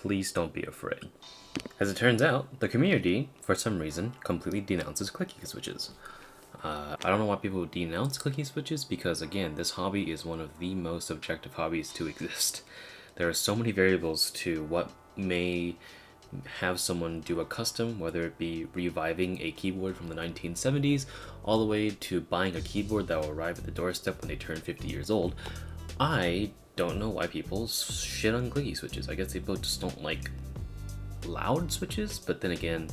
please don't be afraid. As it turns out, the community, for some reason, completely denounces clicky switches. I don't know why people denounce clicky switches because, again, this hobby is one of the most objective hobbies to exist. There are so many variables to what may have someone do a custom, whether it be reviving a keyboard from the 1970s, all the way to buying a keyboard that will arrive at the doorstep when they turn 50 years old. I don't know why people shit on clicky switches. I guess people just don't like loud switches, but then again,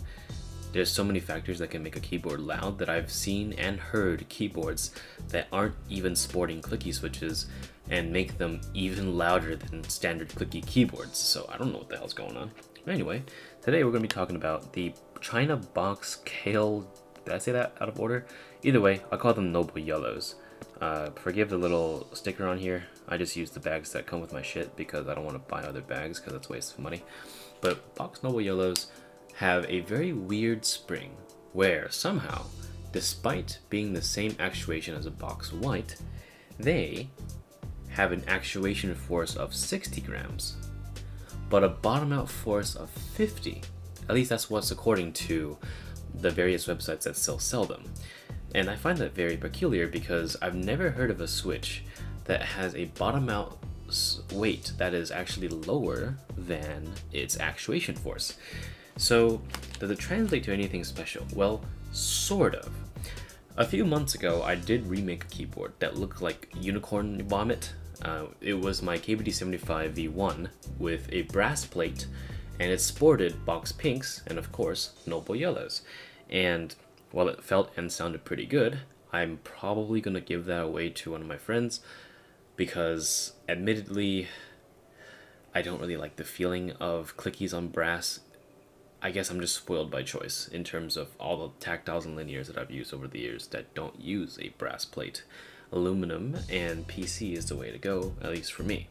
there's so many factors that can make a keyboard loud that I've seen and heard keyboards that aren't even sporting clicky switches and make them even louder than standard clicky keyboards. So I don't know what the hell's going on. Anyway, today we're going to be talking about the China Box Kale. Did I say that out of order? Either way, I'll call them Noble Yellows. Forgive the little sticker on here. I just use the bags that come with my shit because I don't want to buy other bags because it's a waste of money. But Box Noble Yellows have a very weird spring where somehow, despite being the same actuation as a Box White, they have an actuation force of 60 grams, but a bottom out force of 50. At least that's what's according to the various websites that still sell them. And I find that very peculiar because I've never heard of a switch that has a bottom out weight that is actually lower than its actuation force. So does it translate to anything special? Well, sort of. A few months ago, I did remake a keyboard that looked like unicorn vomit. It was my KBD75 V1 with a brass plate, and it sported box pinks and of course Noble Yellows. And while it felt and sounded pretty good, I'm probably gonna give that away to one of my friends because admittedly, I don't really like the feeling of clickies on brass. I guess I'm just spoiled by choice in terms of all the tactiles and linears that I've used over the years that don't use a brass plate. Aluminum and PC is the way to go, at least for me.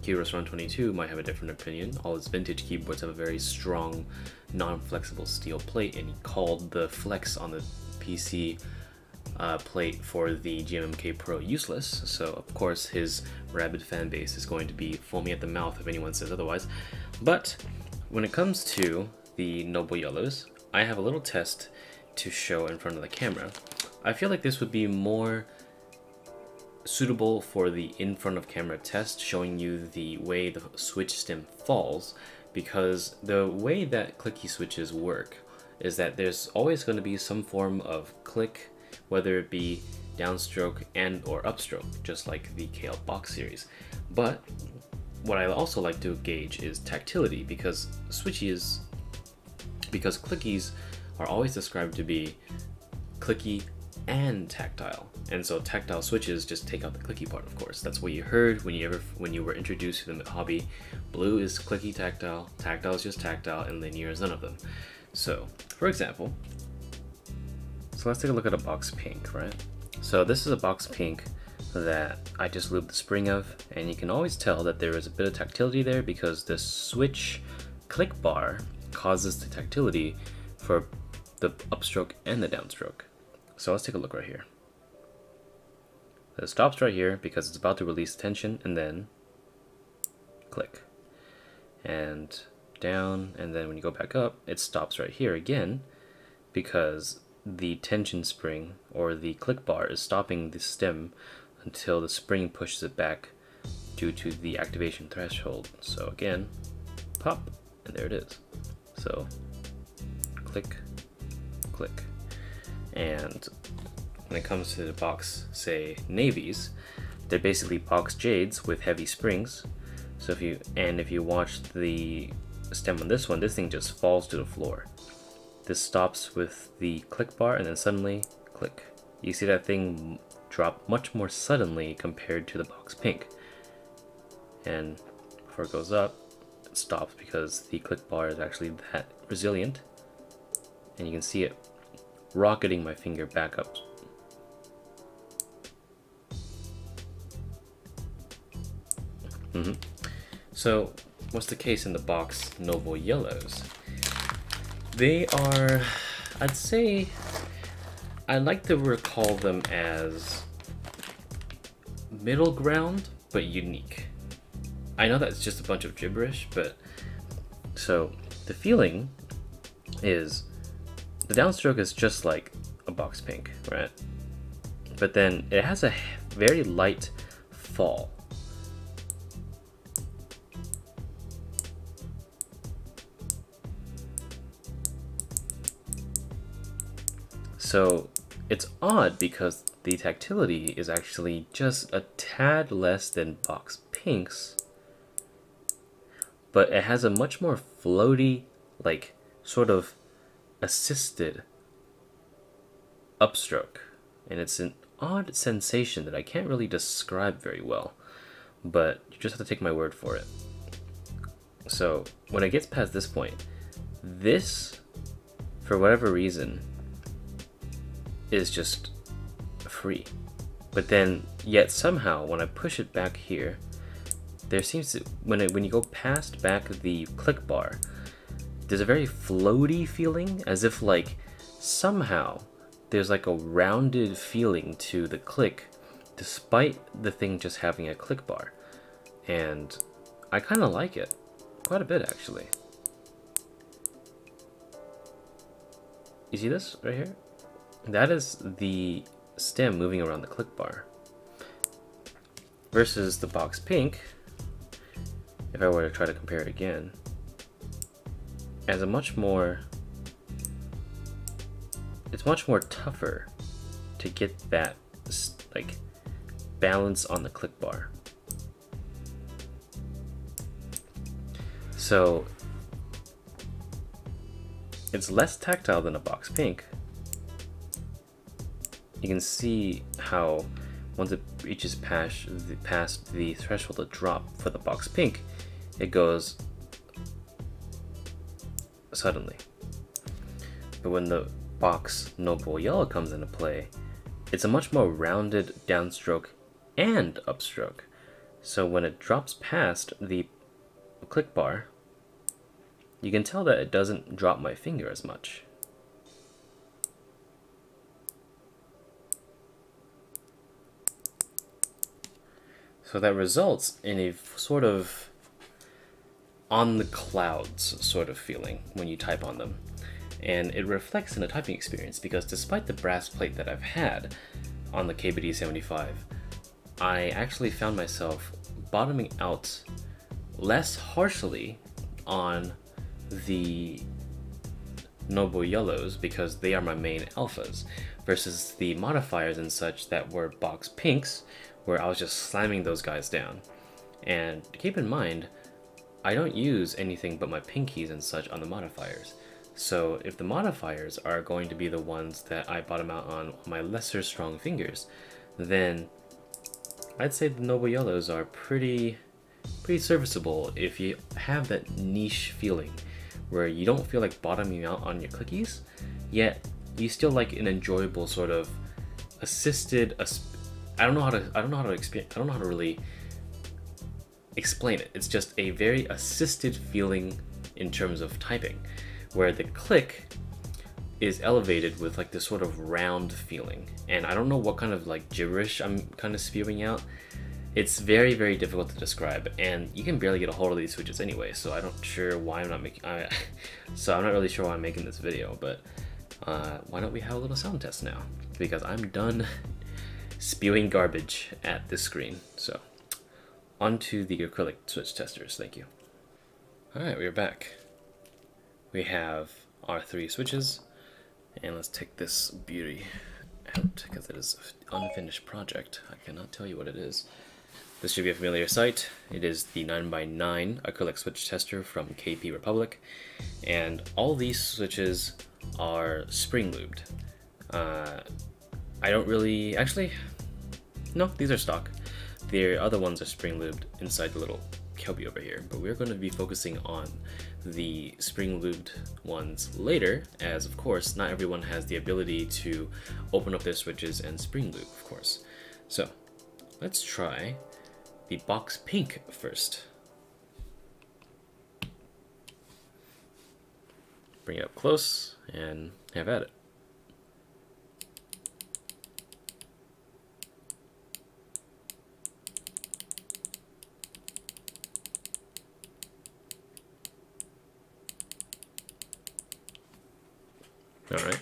Kyros Run 22 might have a different opinion. All his vintage keyboards have a very strong, non-flexible steel plate, and he called the flex on the PC plate for the GMMK Pro useless, so of course his rabid fan base is going to be foaming at the mouth if anyone says otherwise. But when it comes to the Noble Yellows, I have a little test to show in front of the camera. I feel like this would be more suitable for the in front of camera test, showing you the way the switch stem falls, because the way that clicky switches work is that there's always going to be some form of click, whether it be downstroke and or upstroke, just like the Kale Box series. But what I also like to gauge is tactility, because clickies are always described to be clicky and tactile, and so tactile switches just take out the clicky part. Of course, that's what you heard when you were introduced to the hobby. Blue is clicky tactile, tactile is just tactile, and linear is none of them. So, for example, let's take a look at a box pink, right? So this is a box pink that I just lubed the spring of, and you can always tell that there is a bit of tactility there because the switch click bar causes the tactility for the upstroke and the downstroke. So let's take a look right here. It stops right here because it's about to release tension, and then click. And down, and then when you go back up, it stops right here again because the tension spring or the click bar is stopping the stem until the spring pushes it back due to the activation threshold. So again, pop, and there it is. So click, click. And when it comes to the box, say navies, they're basically box jades with heavy springs. So if you watch the stem on this one, this thing just falls to the floor. This stops with the click bar and then suddenly click. You see that thing drop much more suddenly compared to the box pink. And before it goes up, it stops because the click bar is actually that resilient. And you can see it rocketing my finger back up. So what's the case in the box Noble Yellows? They are, I'd say, I like to recall them as middle ground, but unique. I know that's just a bunch of gibberish, but So the feeling is, the downstroke is just like a box pink, right? But then it has a very light fall. So it's odd because the tactility is actually just a tad less than box pinks, but it has a much more floaty, like sort of assisted upstroke, and it's an odd sensation that I can't really describe very well, but you just have to take my word for it. So when it gets past this point, this, for whatever reason, is just free. But then, yet somehow, when I push it back here, there seems to, when you go past back the click bar, there's a very floaty feeling, as if like somehow there's like a rounded feeling to the click, despite the thing just having a click bar. And I kind of like it quite a bit, actually. You see this right here? That is the stem moving around the click bar. Versus the box pink, if I were to try to compare it again, as a much more, it's much more tougher to get that like balance on the click bar. So it's less tactile than a box pink. You can see how once it reaches past the threshold to drop for the box pink, it goes suddenly. But when the box Noble Yellow comes into play, it's a much more rounded downstroke and upstroke. So when it drops past the click bar, you can tell that it doesn't drop my finger as much. So that results in a sort of on the clouds sort of feeling when you type on them. And it reflects in the typing experience because despite the brass plate that I've had on the KBD75, I actually found myself bottoming out less harshly on the Noble Yellows because they are my main alphas, versus the modifiers and such that were box pinks, where I was just slamming those guys down. And keep in mind, I don't use anything but my pinkies and such on the modifiers. So if the modifiers are going to be the ones that I bottom out on my lesser strong fingers, then I'd say the Noble Yellows are pretty serviceable if you have that niche feeling where you don't feel like bottoming out on your clickies, yet you still like an enjoyable sort of assisted. I don't know how to really explain it. It's just a very assisted feeling in terms of typing, where the click is elevated with like this sort of round feeling. And I don't know what kind of like gibberish I'm kind of spewing out. It's very, very difficult to describe, and you can barely get a hold of these switches anyway, so I'm not sure why I'm not making, so I'm not really sure why I'm making this video, but why don't we have a little sound test now? Because I'm done spewing garbage at this screen. So on to the acrylic switch testers. Thank you. Alright, we're back. We have our 3 switches, and let's take this beauty out because it is an unfinished project. I cannot tell you what it is. This should be a familiar sight. It is the 9x9 acrylic switch tester from KP Republic, and all these switches are spring lubed. I don't really, actually, no, these are stock. The other ones are spring lubed inside the little cubby over here, but we're going to be focusing on the spring lubed ones later, as of course not everyone has the ability to open up their switches and spring lube, of course. So let's try the box pink first. Bring it up close and have at it. Alright.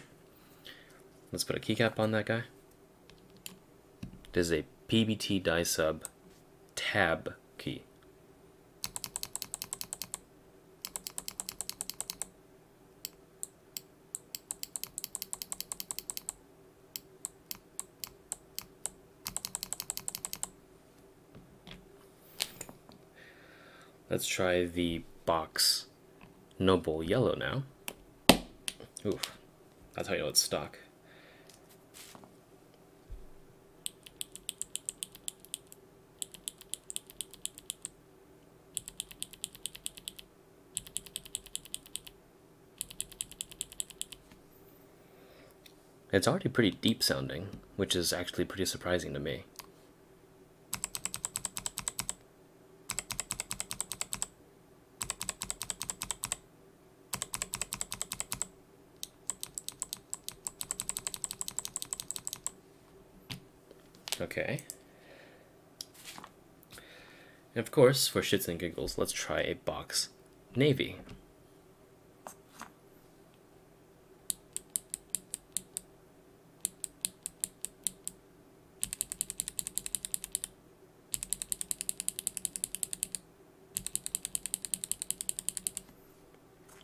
Let's put a keycap on that guy. This is a PBT die sub tab key. Let's try the box Noble Yellow now. Oof, that's how you know it's stock. It's already pretty deep sounding, which is actually pretty surprising to me. Okay. And of course, for shits and giggles, let's try a box navy.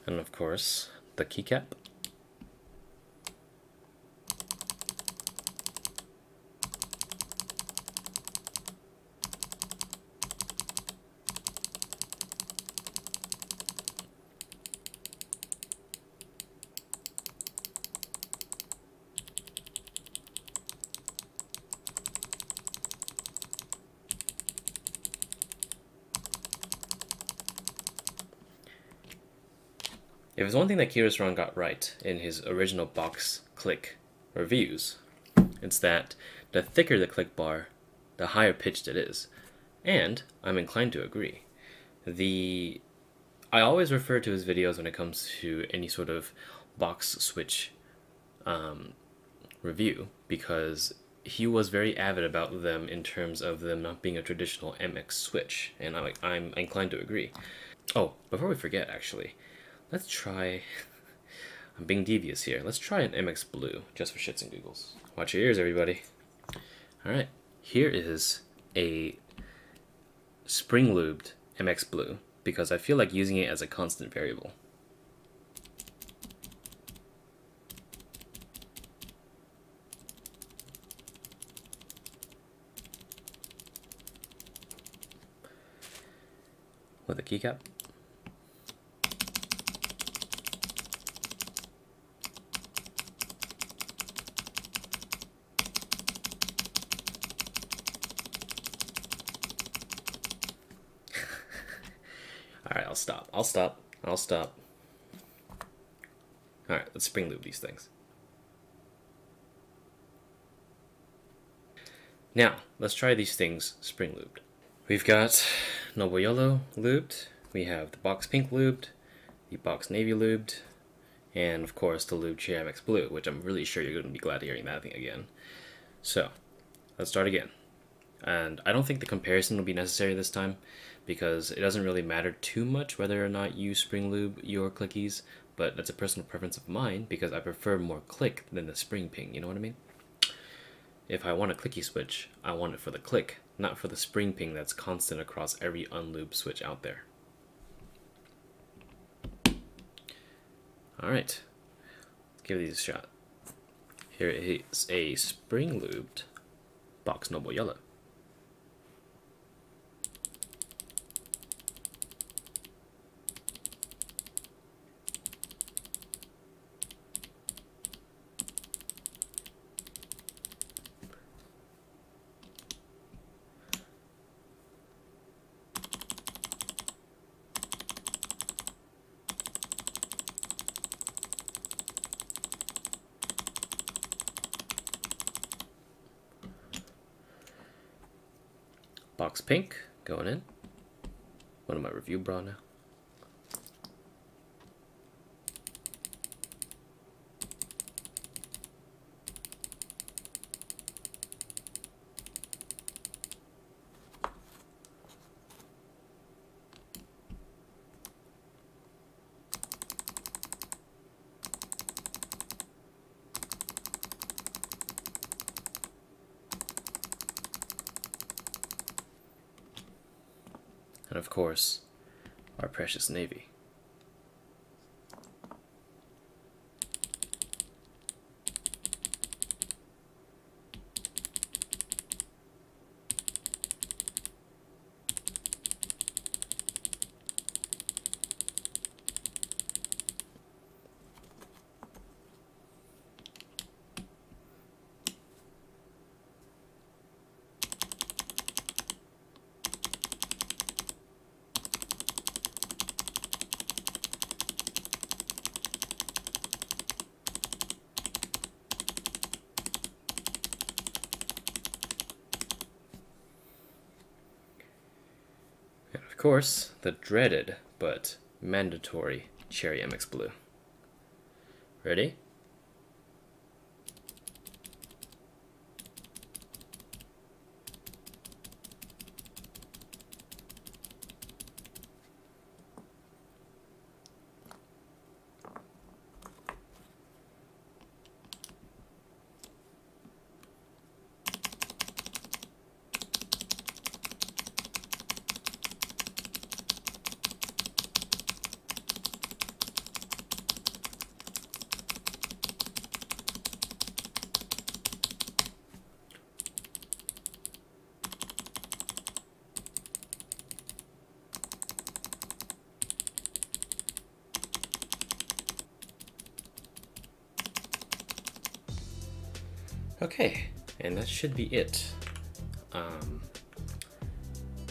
And of course, the keycap. If there's one thing that Kirisuran got right in his original box click reviews, it's that the thicker the click bar, the higher pitched it is. And I'm inclined to agree. I always refer to his videos when it comes to any sort of box switch review, because he was very avid about them in terms of them not being a traditional MX switch, and I'm inclined to agree. Oh, before we forget, actually, let's try, I'm being devious here, let's try an MX Blue, just for shits and giggles. Watch your ears, everybody. Alright, here is a spring-lubed MX Blue, because I feel like using it as a constant variable. With a keycap. Alright, I'll stop. Alright, let's spring lube these things. Now, let's try these things spring lubed. We've got Noble Yellow lubed, we have the box pink lubed, the box navy lubed, and of course the lubed Cherry MX Blue, which I'm really sure you're going to be glad hearing that thing again. So, let's start again. And I don't think the comparison will be necessary this time, because it doesn't really matter too much whether or not you spring lube your clickies, but that's a personal preference of mine, because I prefer more click than the spring ping, you know what I mean? If I want a clicky switch, I want it for the click, not for the spring ping that's constant across every unlubed switch out there. Alright, let's give these a shot. Here is a spring lubed box Noble Yellow. Box pink going in. One of my review bra now. and of course, our precious Navy. And of course, the dreaded but mandatory Cherry MX Blue. Ready? Okay, and that should be it.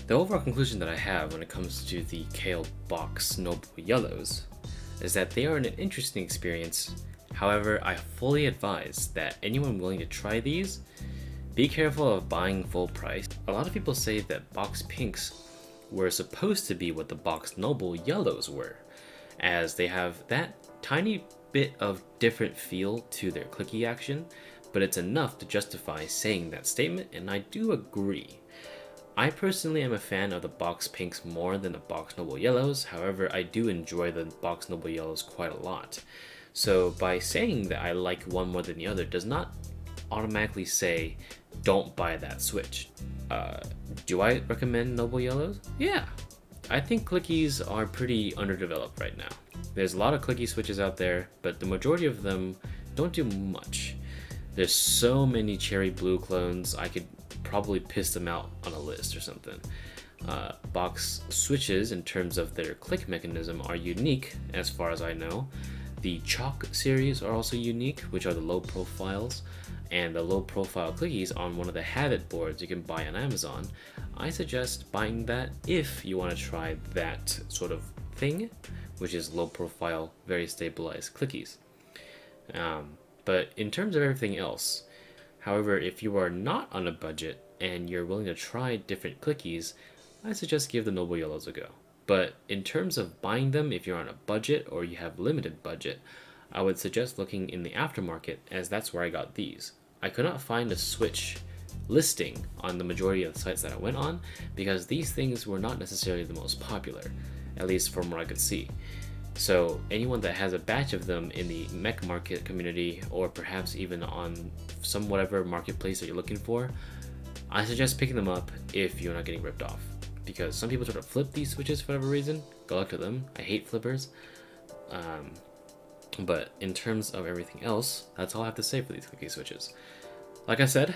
The overall conclusion that I have when it comes to the Kailh Box Noble Yellows is that they are an interesting experience. However, I fully advise that anyone willing to try these, be careful of buying full price. A lot of people say that Box Pinks were supposed to be what the Box Noble Yellows were, as they have that tiny bit of different feel to their clicky action, but it's enough to justify saying that statement, and I do agree. I personally am a fan of the Box Pinks more than the Box Noble Yellows, however I do enjoy the Box Noble Yellows quite a lot. So by saying that I like one more than the other does not automatically say don't buy that Switch. Do I recommend Noble Yellows? Yeah. I think clickies are pretty underdeveloped right now. There's a lot of clicky Switches out there, but the majority of them don't do much. There's so many Cherry Blue clones, I could probably piss them out on a list or something. Box Switches, in terms of their click mechanism, are unique as far as I know. The Chalk series are also unique, which are the low profiles, and the low profile clickies on one of the Habit boards you can buy on Amazon. I suggest buying that if you want to try that sort of thing, which is low profile, very stabilized clickies. But in terms of everything else, however, if you are not on a budget and you're willing to try different clickies, I suggest give the Noble Yellows a go. But in terms of buying them, if you're on a budget or you have limited budget, I would suggest looking in the aftermarket, as that's where I got these. I could not find a Switch listing on the majority of the sites that I went on, because these things were not necessarily the most popular, at least from what I could see. So anyone that has a batch of them in the mech market community, or perhaps even on some whatever marketplace that you're looking for, I suggest picking them up if you're not getting ripped off. Because some people try to flip these Switches for whatever reason. Good luck to them. I hate flippers. But in terms of everything else, that's all I have to say for these clicky Switches. Like I said,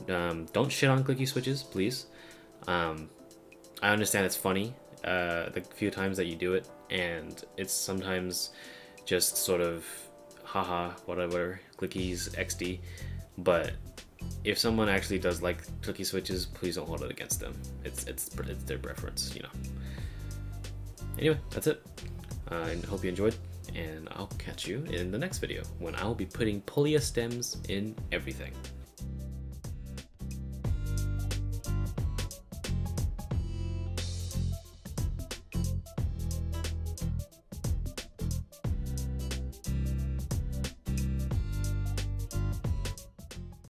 don't shit on clicky Switches, please. I understand it's funny the few times that you do it, and it's sometimes just sort of haha, whatever, clickies, XD, but if someone actually does like clicky Switches, please don't hold it against them. It's their preference, you know. Anyway, that's it. I hope you enjoyed, and I'll catch you in the next video when I'll be putting Pulia stems in everything.